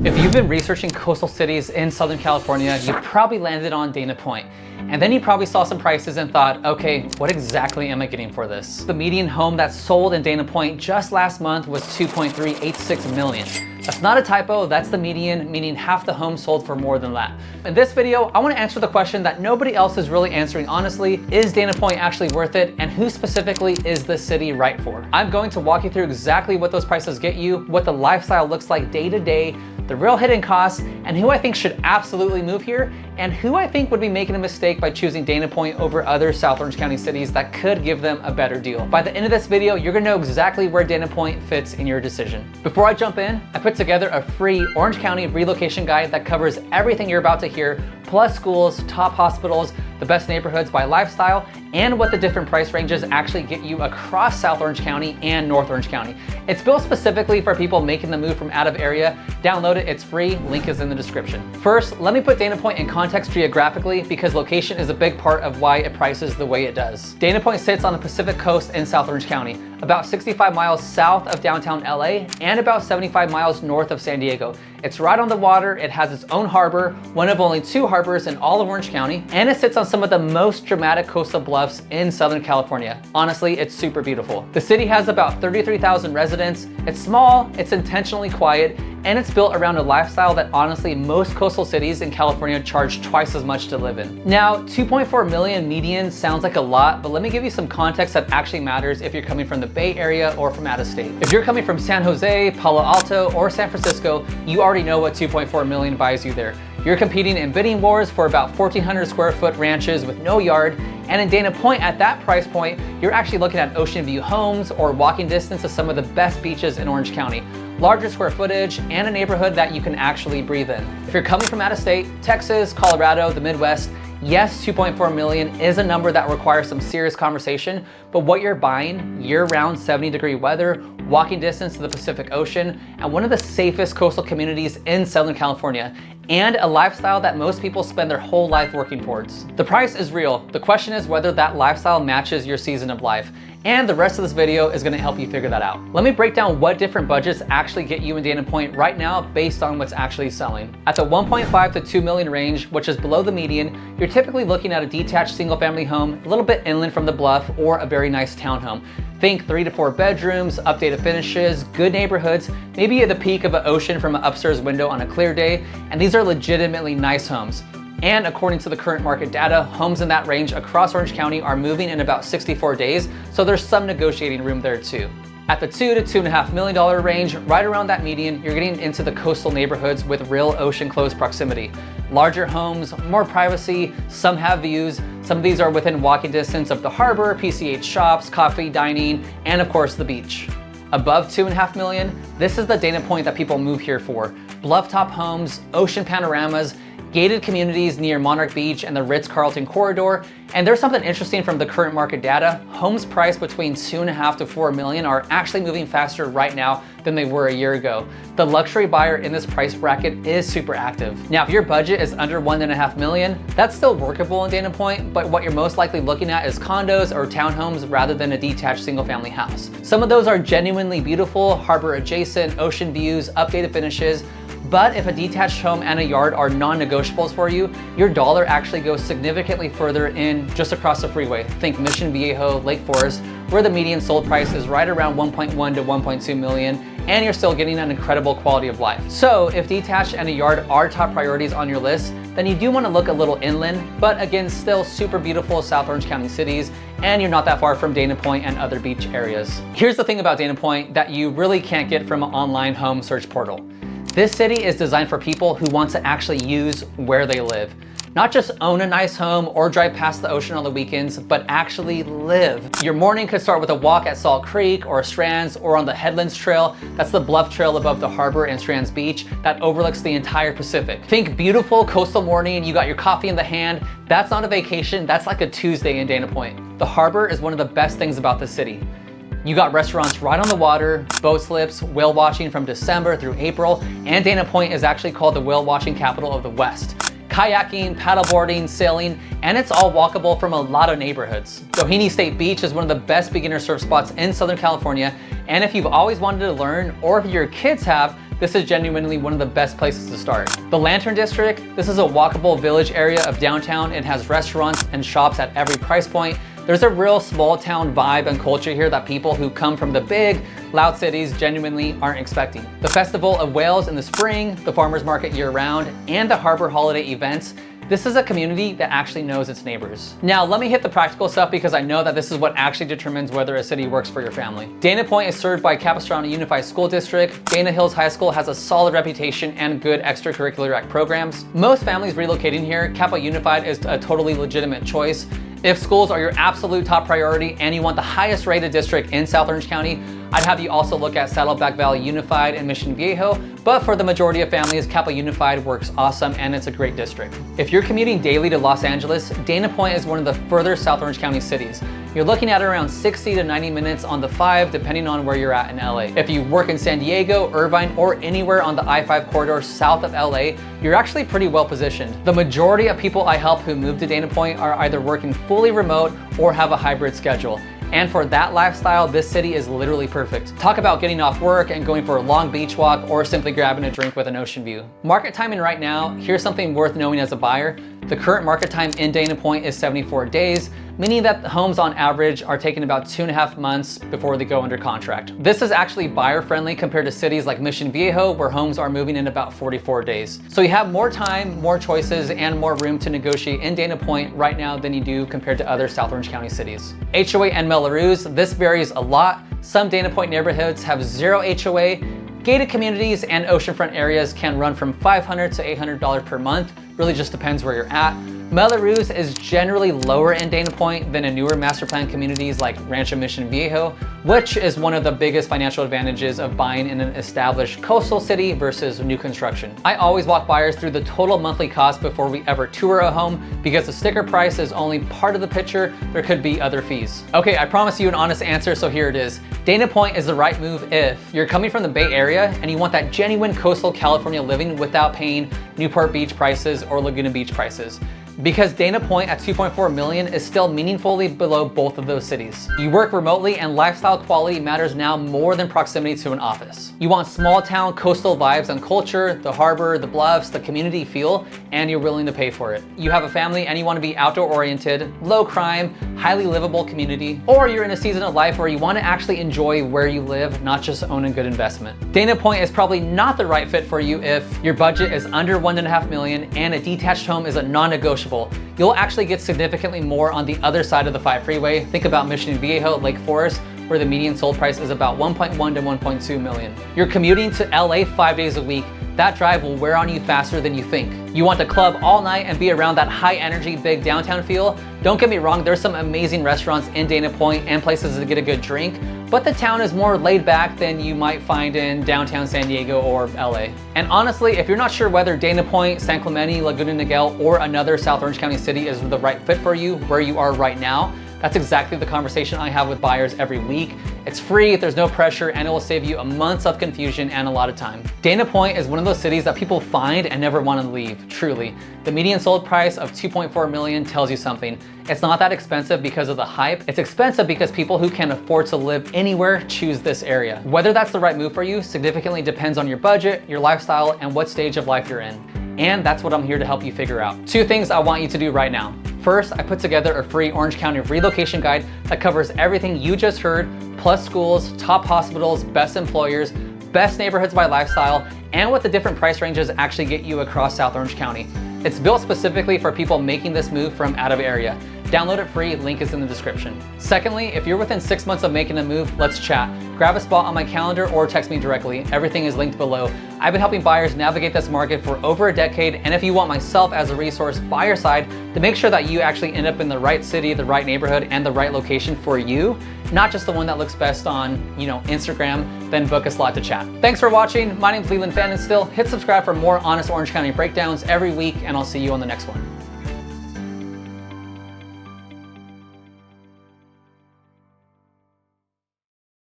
If you've been researching coastal cities in Southern California, you probably landed on Dana Point. And then you probably saw some prices and thought, okay, what exactly am I getting for this? The median home that sold in Dana Point just last month was $2.386 million. That's not a typo, that's the median, meaning half the homes sold for more than that. In this video, I want to answer the question that nobody else is really answering honestly. Is Dana Point actually worth it? And who specifically is this city right for? I'm going to walk you through exactly what those prices get you, what the lifestyle looks like day to day, the real hidden costs, and who I think should absolutely move here, and who I think would be making a mistake by choosing Dana Point over other South Orange County cities that could give them a better deal. By the end of this video, you're gonna know exactly where Dana Point fits in your decision. Before I jump in, I put together a free Orange County relocation guide that covers everything you're about to hear, plus schools, top hospitals, the best neighborhoods by lifestyle, and what the different price ranges actually get you across South Orange County and North Orange County. It's built specifically for people making the move from out of area. Download it, it's free, link is in the description. First, let me put Dana Point in context geographically because location is a big part of why it prices the way it does. Dana Point sits on the Pacific coast in South Orange County, about 65 miles south of downtown LA and about 75 miles north of San Diego. It's right on the water, it has its own harbor, one of only 2 harbors in all of Orange County, and it sits on some of the most dramatic coastal bluffs in Southern California. Honestly, it's super beautiful. The city has about 33,000 residents. It's small, it's intentionally quiet, and it's built around a lifestyle that honestly most coastal cities in California charge twice as much to live in. Now, 2.4 million median sounds like a lot, but let me give you some context that actually matters if you're coming from the Bay Area or from out of state. If you're coming from San Jose, Palo Alto, or San Francisco, you already know what 2.4 million buys you there. You're competing in bidding wars for about 1,400 square foot ranches with no yard, and in Dana Point, at that price point, you're actually looking at ocean view homes or walking distance to some of the best beaches in Orange County, larger square footage, and a neighborhood that you can actually breathe in. If you're coming from out of state, Texas, Colorado, the Midwest, yes, 2.4 million is a number that requires some serious conversation, but what you're buying, year-round 70-degree weather, walking distance to the Pacific Ocean, and one of the safest coastal communities in Southern California, and a lifestyle that most people spend their whole life working towards. The price is real. The question is whether that lifestyle matches your season of life. And the rest of this video is gonna help you figure that out. Let me break down what different budgets actually get you in Dana Point right now based on what's actually selling. At the 1.5 to 2 million range, which is below the median, you're typically looking at a detached single family home, a little bit inland from the bluff, or a very nice townhome. Think 3 to 4 bedrooms, updated finishes, good neighborhoods, maybe at the peak of an ocean from an upstairs window on a clear day, and these are legitimately nice homes. And according to the current market data, homes in that range across Orange County are moving in about 64 days, so there's some negotiating room there too. At the $2 to $2.5 million range, right around that median, you're getting into the coastal neighborhoods with real ocean close proximity. Larger homes, more privacy, some have views. Some of these are within walking distance of the harbor, PCH shops, coffee, dining, and of course the beach. Above $2.5 million, this is the Dana Point that people move here for. Blufftop homes, ocean panoramas, gated communities near Monarch Beach and the Ritz-Carlton corridor. And there's something interesting from the current market data. Homes priced between 2.5 to 4 million are actually moving faster right now than they were a year ago. The luxury buyer in this price bracket is super active. Now, if your budget is under 1.5 million, that's still workable in Dana Point, but what you're most likely looking at is condos or townhomes rather than a detached single family house. Some of those are genuinely beautiful, harbor adjacent, ocean views, updated finishes. But if a detached home and a yard are non-negotiables for you, your dollar actually goes significantly further in just across the freeway. Think Mission Viejo, Lake Forest, where the median sold price is right around 1.1 to 1.2 million, and you're still getting an incredible quality of life. So if detached and a yard are top priorities on your list, then you do want to look a little inland, but again, still super beautiful South Orange County cities, and you're not that far from Dana Point and other beach areas. Here's the thing about Dana Point that you really can't get from an online home search portal. This city is designed for people who want to actually use where they live. Not just own a nice home or drive past the ocean on the weekends, but actually live. Your morning could start with a walk at Salt Creek or Strands or on the Headlands Trail. That's the bluff trail above the harbor and Strands Beach that overlooks the entire Pacific. Think beautiful coastal morning, you got your coffee in the hand. That's not a vacation, that's like a Tuesday in Dana Point. The harbor is one of the best things about the city. You got restaurants right on the water, boat slips, whale watching from December through April, and Dana Point is actually called the whale watching capital of the West. Kayaking, paddleboarding, sailing, and it's all walkable from a lot of neighborhoods. Doheny State Beach is one of the best beginner surf spots in Southern California, and if you've always wanted to learn, or if your kids have, this is genuinely one of the best places to start. The Lantern District, this is a walkable village area of downtown. It has restaurants and shops at every price point. There's a real small town vibe and culture here that people who come from the big, loud cities genuinely aren't expecting. The Festival of Whales in the spring, the farmers market year round, and the harbor holiday events. This is a community that actually knows its neighbors. Now, let me hit the practical stuff because I know that this is what actually determines whether a city works for your family. Dana Point is served by Capistrano Unified School District. Dana Hills High School has a solid reputation and good extracurricular programs. Most families relocating here, Capital Unified is a totally legitimate choice. If schools are your absolute top priority and you want the highest rated district in South Orange County, I'd have you also look at Saddleback Valley Unified and Mission Viejo, but for the majority of families, Capital Unified works awesome and it's a great district. If you're commuting daily to Los Angeles, Dana Point is one of the further South Orange County cities. You're looking at around 60 to 90 minutes on the 5, depending on where you're at in LA. If you work in San Diego, Irvine, or anywhere on the I-5 corridor south of LA, you're actually pretty well positioned. The majority of people I help who move to Dana Point are either working fully remote or have a hybrid schedule. And for that lifestyle, this city is literally perfect. Talk about getting off work and going for a long beach walk or simply grabbing a drink with an ocean view. Market timing right now, here's something worth knowing as a buyer. The current market time in Dana Point is 74 days, meaning that the homes on average are taking about 2.5 months before they go under contract. This is actually buyer friendly compared to cities like Mission Viejo, where homes are moving in about 44 days. So you have more time, more choices, and more room to negotiate in Dana Point right now than you do compared to other South Orange County cities. HOA and Mello-Roos, this varies a lot. Some Dana Point neighborhoods have 0 HOA. Gated communities and oceanfront areas can run from $500 to $800 per month. Really just depends where you're at. Mello-Roos is generally lower in Dana Point than in newer master plan communities like Rancho Mission Viejo, which is one of the biggest financial advantages of buying in an established coastal city versus new construction. I always walk buyers through the total monthly cost before we ever tour a home because the sticker price is only part of the picture. There could be other fees. Okay, I promise you an honest answer, so here it is. Dana Point is the right move if you're coming from the Bay Area and you want that genuine coastal California living without paying Newport Beach prices or Laguna Beach prices. Because Dana Point at 2.4 million is still meaningfully below both of those cities. You work remotely and lifestyle quality matters now more than proximity to an office. You want small town coastal vibes and culture, the harbor, the bluffs, the community feel, and you're willing to pay for it. You have a family and you want to be outdoor oriented, low crime, highly livable community, or you're in a season of life where you want to actually enjoy where you live, not just own a good investment. Dana Point is probably not the right fit for you if your budget is under 1.5 million and a detached home is a non-negotiable. You'll actually get significantly more on the other side of the 5 freeway. Think about Mission Viejo, Lake Forest, where the median sold price is about 1.1 to 1.2 million. You're commuting to LA 5 days a week. That drive will wear on you faster than you think. You want to club all night and be around that high energy, big downtown feel? Don't get me wrong, there's some amazing restaurants in Dana Point and places to get a good drink, but the town is more laid back than you might find in downtown San Diego or LA. And honestly, if you're not sure whether Dana Point, San Clemente, Laguna Niguel, or another South Orange County city is the right fit for you where you are right now, that's exactly the conversation I have with buyers every week. It's free, there's no pressure, and it will save you a month of confusion and a lot of time. Dana Point is one of those cities that people find and never want to leave, truly. The median sold price of 2.4 million tells you something. It's not that expensive because of the hype. It's expensive because people who can afford to live anywhere choose this area. Whether that's the right move for you significantly depends on your budget, your lifestyle, and what stage of life you're in. And that's what I'm here to help you figure out. 2 things I want you to do right now. First, I put together a free Orange County relocation guide that covers everything you just heard, plus schools, top hospitals, best employers, best neighborhoods by lifestyle, and what the different price ranges actually get you across South Orange County. It's built specifically for people making this move from out of area. Download it free, link is in the description. Secondly, if you're within 6 months of making a move, let's chat. Grab a spot on my calendar or text me directly. Everything is linked below. I've been helping buyers navigate this market for over a decade, and if you want myself as a resource by your side to make sure that you actually end up in the right city, the right neighborhood, and the right location for you, not just the one that looks best on, Instagram, then book a slot to chat. Thanks for watching. My name's Leland Pfannenstiel. Hit subscribe for more honest Orange County breakdowns every week, and I'll see you on the next one.